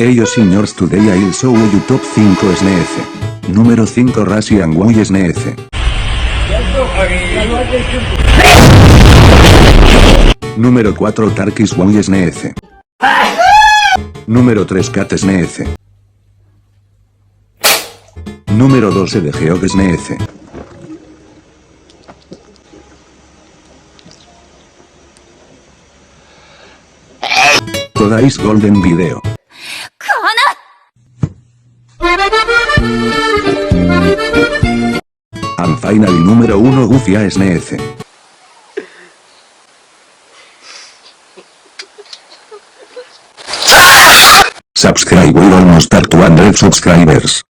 Ellos señors today I'll show you top 5 SNF. Número 5 Russian Way SNF. Número 4 Turkish Way SNF. Número 3 Cat SNF. Número 2 de Geog SNF. Today's Golden Video. And finally número 1 Goofy SNF. Subscribe, we almost at 200 subscribers.